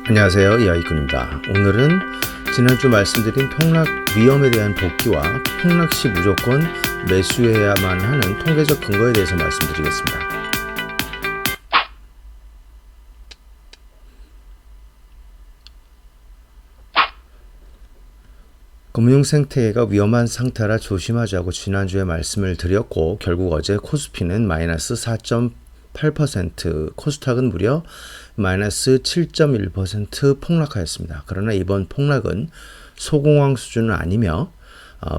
안녕하세요, 이하이군입니다. 오늘은 지난주 말씀드린 폭락 위험에 대한 복귀와 폭락 시 무조건 매수해야만 하는 통계적 근거에 대해서 말씀드리겠습니다. 금융 생태계가 위험한 상태라 조심하자고 지난주에 말씀을 드렸고, 결국 어제 코스피는 마이너스 4.8%, 코스닥은 무려 마이너스 7.1% 폭락하였습니다. 그러나 이번 폭락은 소공황 수준은 아니며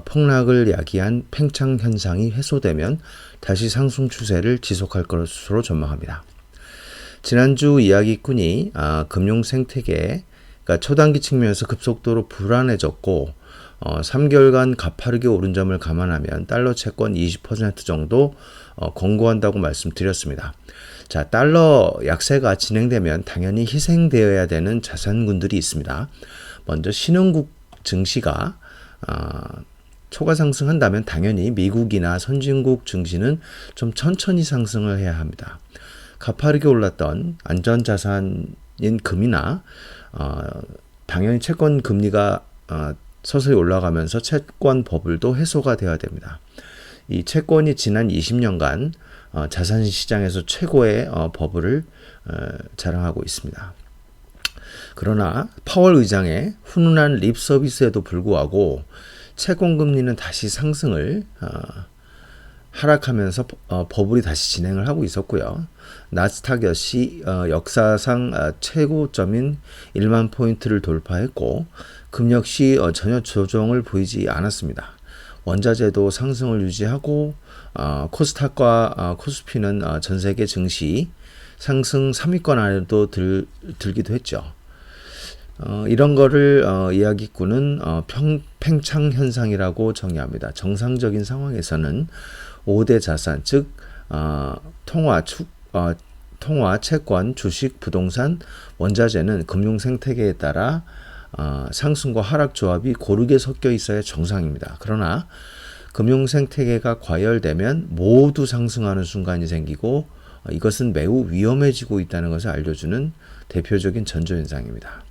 폭락을 야기한 팽창 현상이 해소되면 다시 상승 추세를 지속할 것으로 전망합니다. 지난주 이야기꾼이 금융 생태계가 초단기 측면에서 급속도로 불안해졌고 3개월간 가파르게 오른 점을 감안하면 달러 채권 20% 정도 권고한다고 말씀드렸습니다. 자, 달러 약세가 진행되면 당연히 희생되어야 되는 자산군들이 있습니다. 먼저 신흥국 증시가 초과 상승한다면 당연히 미국이나 선진국 증시는 좀 천천히 상승을 해야 합니다. 가파르게 올랐던 안전자산인 금이나 당연히 채권 금리가 서서히 올라가면서 채권 버블도 해소가 되어야 됩니다. 이 채권이 지난 20년간 자산시장에서 최고의 버블을 자랑하고 있습니다. 그러나 파월 의장의 훈훈한 립 서비스에도 불구하고 채권 금리는 다시 상승을 하락하면서 버블이 다시 진행을 하고 있었고요. 나스닥 역시 역사상 최고점인 1만 포인트를 돌파했고 금 역시 전혀 조정을 보이지 않았습니다. 원자재도 상승을 유지하고 코스닥과 코스피는 전 세계 증시 상승 3위권 안에도 들기도 했죠. 이런 거를 이야기꾼은 팽창 현상이라고 정의합니다. 정상적인 상황에서는 5대 자산, 즉 통화, 채권, 주식, 부동산, 원자재는 금융 생태계에 따라 상승과 하락 조합이 고르게 섞여 있어야 정상입니다. 그러나 금융 생태계가 과열되면 모두 상승하는 순간이 생기고 이것은 매우 위험해지고 있다는 것을 알려주는 대표적인 전조현상입니다.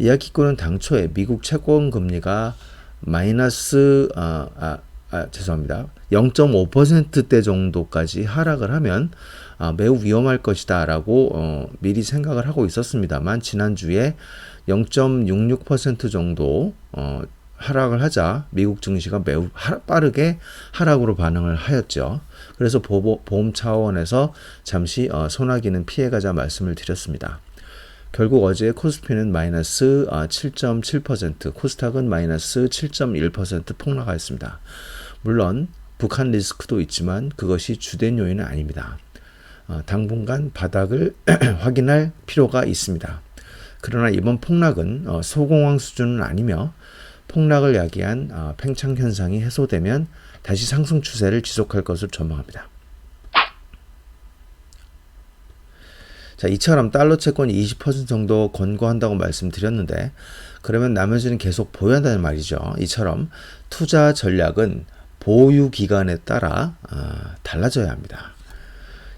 이야기꾼은 당초에 미국 채권 금리가 마이너스 0.5%대 정도까지 하락을 하면 매우 위험할 것이다 라고 미리 생각을 하고 있었습니다만 지난주에 0.66% 정도 하락을 하자 미국 증시가 매우 빠르게 하락으로 반응을 하였죠. 그래서 보험 차원에서 잠시 소나기는 피해가자 말씀을 드렸습니다. 결국 어제 코스피는 마이너스 7.7%, 코스닥은 마이너스 7.1% 폭락하였습니다. 물론 북한 리스크도 있지만 그것이 주된 요인은 아닙니다. 당분간 바닥을 확인할 필요가 있습니다. 그러나 이번 폭락은 소공황 수준은 아니며 폭락을 야기한 팽창 현상이 해소되면 다시 상승 추세를 지속할 것을 전망합니다. 자, 이처럼 달러 채권이 20% 정도 권고한다고 말씀드렸는데 그러면 나머지는 계속 보유해야 한다는 말이죠. 이처럼 투자 전략은 보유 기간에 따라 달라져야 합니다.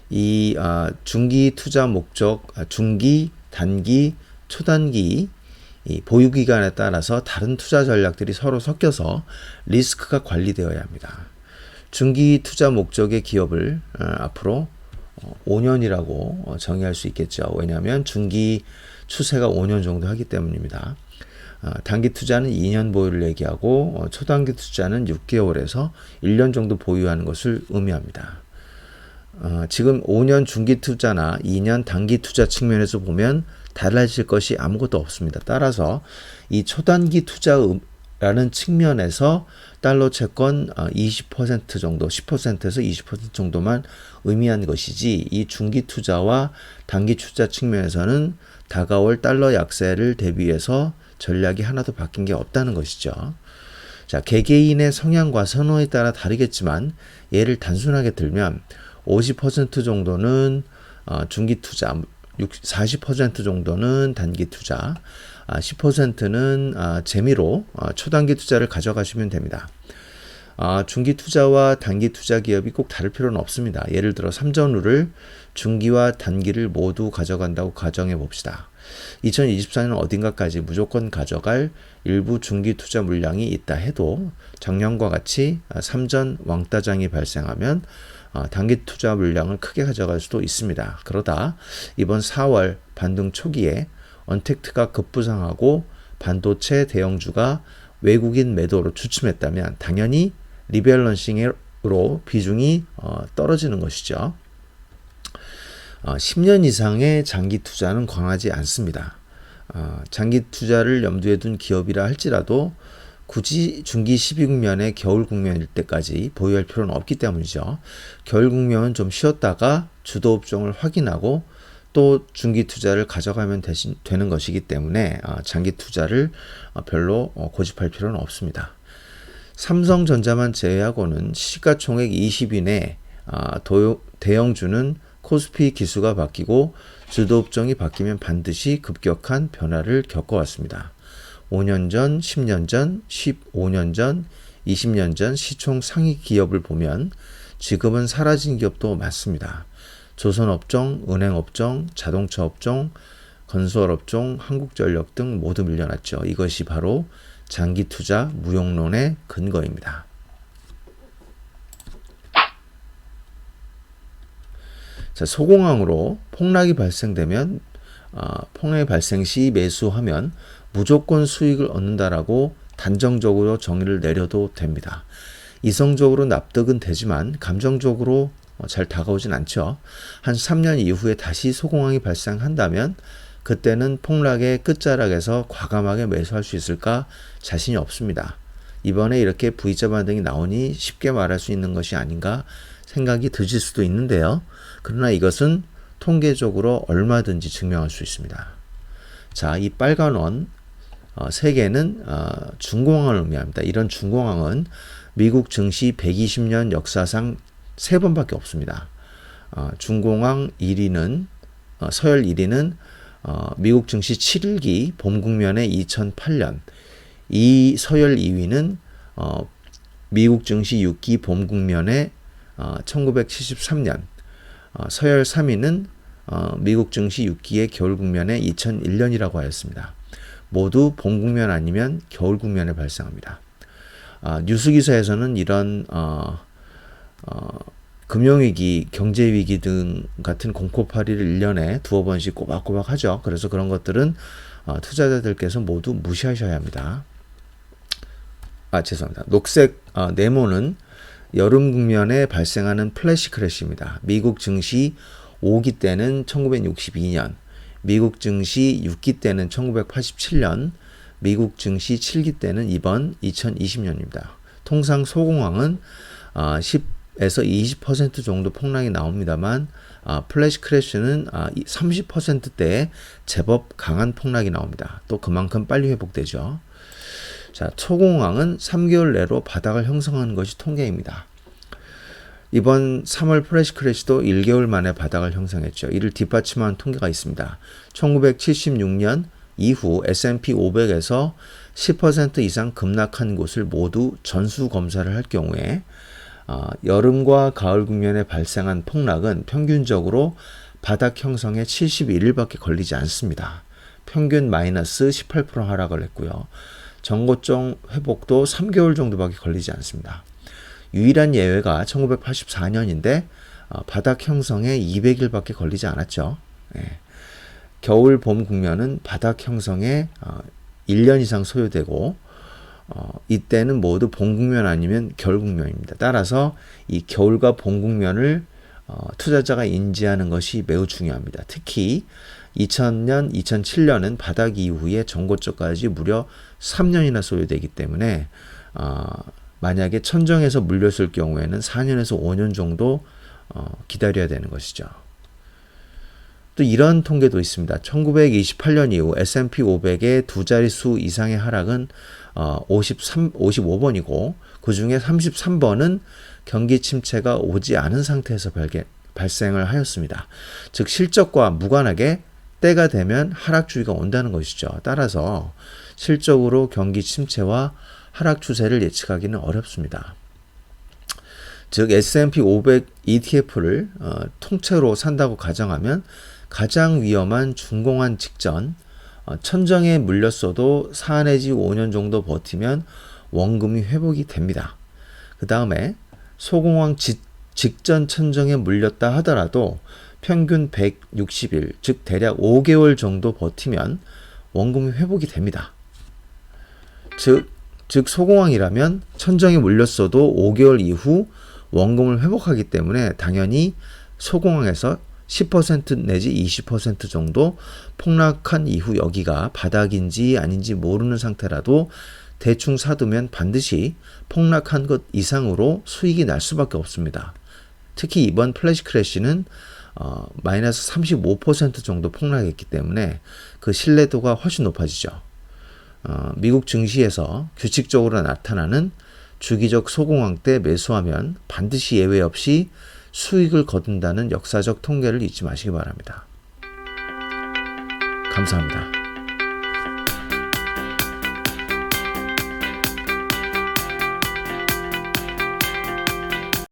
이 중기 투자 목적, 중기, 단기, 초단기 이 보유 기간에 따라서 다른 투자 전략들이 서로 섞여서 리스크가 관리되어야 합니다. 중기 투자 목적의 기업을 앞으로 5년이라고 정의할 수 있겠죠. 왜냐하면 중기 추세가 5년 정도 하기 때문입니다. 단기 투자는 2년 보유를 얘기하고 초단기 투자는 6개월에서 1년 정도 보유하는 것을 의미합니다. 지금 5년 중기 투자나 2년 단기 투자 측면에서 보면 달라질 것이 아무것도 없습니다. 따라서 이 초단기 투자라는 측면에서 달러 채권 20% 정도, 10%에서 20% 정도만 의미한 것이지 이 중기 투자와 단기 투자 측면에서는 다가올 달러 약세를 대비해서 전략이 하나도 바뀐 게 없다는 것이죠. 자, 개개인의 성향과 선호에 따라 다르겠지만 예를 단순하게 들면 50% 정도는 중기 투자, 40% 정도는 단기 투자, 10%는 재미로 초단기 투자를 가져가시면 됩니다. 중기 투자와 단기 투자 기업이 꼭 다를 필요는 없습니다. 예를 들어 삼전후를 중기와 단기를 모두 가져간다고 가정해 봅시다. 2024년 어딘가까지 무조건 가져갈 일부 중기 투자 물량이 있다 해도 작년과 같이 삼전 왕따장이 발생하면 단기 투자 물량을 크게 가져갈 수도 있습니다. 그러다 이번 4월 반등 초기에 언택트가 급부상하고 반도체 대형주가 외국인 매도로 주춤했다면 당연히 리밸런싱으로 비중이 떨어지는 것이죠. 10년 이상의 장기 투자는 권하지 않습니다. 장기 투자를 염두에 둔 기업이라 할지라도 굳이 중기 12국면의 겨울 국면일 때까지 보유할 필요는 없기 때문이죠. 겨울 국면은 좀 쉬었다가 주도 업종을 확인하고 또 중기 투자를 가져가면 되는 것이기 때문에 장기 투자를 별로 고집할 필요는 없습니다. 삼성전자만 제외하고는 시가총액 20위 내 대형주는 코스피 기수가 바뀌고 주도 업종이 바뀌면 반드시 급격한 변화를 겪어왔습니다. 5년 전, 10년 전, 15년 전, 20년 전 시총 상위 기업을 보면 지금은 사라진 기업도 많습니다. 조선업종, 은행업종, 자동차업종, 건설업종, 한국전력 등 모두 밀려났죠. 이것이 바로 장기 투자 무용론의 근거입니다. 자, 소공항으로 폭락이 발생되면 폭락이 발생 시 매수하면 무조건 수익을 얻는다라고 단정적으로 정의를 내려도 됩니다. 이성적으로 납득은 되지만 감정적으로 잘 다가오진 않죠. 한 3년 이후에 다시 소공황이 발생한다면 그때는 폭락의 끝자락에서 과감하게 매수할 수 있을까 자신이 없습니다. 이번에 이렇게 V자 반등이 나오니 쉽게 말할 수 있는 것이 아닌가 생각이 드실 수도 있는데요. 그러나 이것은 통계적으로 얼마든지 증명할 수 있습니다. 자, 이 빨간 원 세 개는 중공항을 의미합니다. 이런 중공항은 미국 증시 120년 역사상 3번밖에 없습니다. 중공항 1위는 서열 1위는 미국 증시 7일기 봄 국면의 2008년, 이 서열 2위는 미국 증시 6기 봄 국면의 1973년, 서열 3위는 미국 증시 6기의 겨울 국면의 2001년이라고 하였습니다. 모두 봄 국면 아니면 겨울 국면에 발생합니다. 뉴스 기사에서는 이런 금융위기, 경제위기 등 같은 공포파리를 1년에 두어 번씩 꼬박꼬박 하죠. 그래서 그런 것들은 투자자들께서 모두 무시하셔야 합니다. 죄송합니다. 녹색 네모는 여름 국면에 발생하는 플래시 크래시입니다. 미국 증시 5기 때는 1962년, 미국 증시 6기 때는 1987년, 미국 증시 7기 때는 이번 2020년입니다. 통상 소공황은 10에서 20% 정도 폭락이 나옵니다만 플래시 크래시는 30%대에 제법 강한 폭락이 나옵니다. 또 그만큼 빨리 회복되죠. 자, 초공황은 3개월 내로 바닥을 형성하는 것이 통계입니다. 이번 3월 플래시 크래시도 1개월 만에 바닥을 형성했죠. 이를 뒷받침하는 통계가 있습니다. 1976년 이후 S&P 500에서 10% 이상 급락한 곳을 모두 전수 검사를 할 경우에 여름과 가을 국면에 발생한 폭락은 평균적으로 바닥 형성에 71일밖에 걸리지 않습니다. 평균 마이너스 18% 하락을 했고요. 전고점 회복도 3개월 정도밖에 걸리지 않습니다. 유일한 예외가 1984년인데 바닥 형성에 200일밖에 걸리지 않았죠. 겨울 봄 국면은 바닥 형성에 1년 이상 소요되고 이때는 모두 봄 국면 아니면 겨울 국면입니다. 따라서 이 겨울과 봄 국면을 투자자가 인지하는 것이 매우 중요합니다. 특히 2000년, 2007년은 바닥 이후에 전고점까지 무려 3년이나 소요되기 때문에 만약에 천정에서 물렸을 경우에는 4년에서 5년 정도 기다려야 되는 것이죠. 또 이런 통계도 있습니다. 1928년 이후 S&P 500의 두 자릿수 이상의 하락은 55번이고 그 중에 33번은 경기 침체가 오지 않은 상태에서 발생을 하였습니다. 즉 실적과 무관하게 때가 되면 하락주의가 온다는 것이죠. 따라서 실적으로 경기 침체와 하락 추세를 예측하기는 어렵습니다. 즉 S&P 500 ETF를 통째로 산다고 가정하면 가장 위험한 준공한 직전 천정에 물렸어도 4 내지 5년 정도 버티면 원금이 회복이 됩니다. 그 다음에 소공황 직전 천정에 물렸다 하더라도 평균 160일, 즉 대략 5개월 정도 버티면 원금이 회복이 됩니다. 즉 소공황이라면 천정에 물렸어도 5개월 이후 원금을 회복하기 때문에 당연히 소공황에서 10% 내지 20% 정도 폭락한 이후 여기가 바닥인지 아닌지 모르는 상태라도 대충 사두면 반드시 폭락한 것 이상으로 수익이 날 수밖에 없습니다. 특히 이번 플래시 크래시는 마이너스 35% 정도 폭락했기 때문에 그 신뢰도가 훨씬 높아지죠. 미국 증시에서 규칙적으로 나타나는 주기적 소공황 때 매수하면 반드시 예외 없이 수익을 거둔다는 역사적 통계를 잊지 마시기 바랍니다. 감사합니다.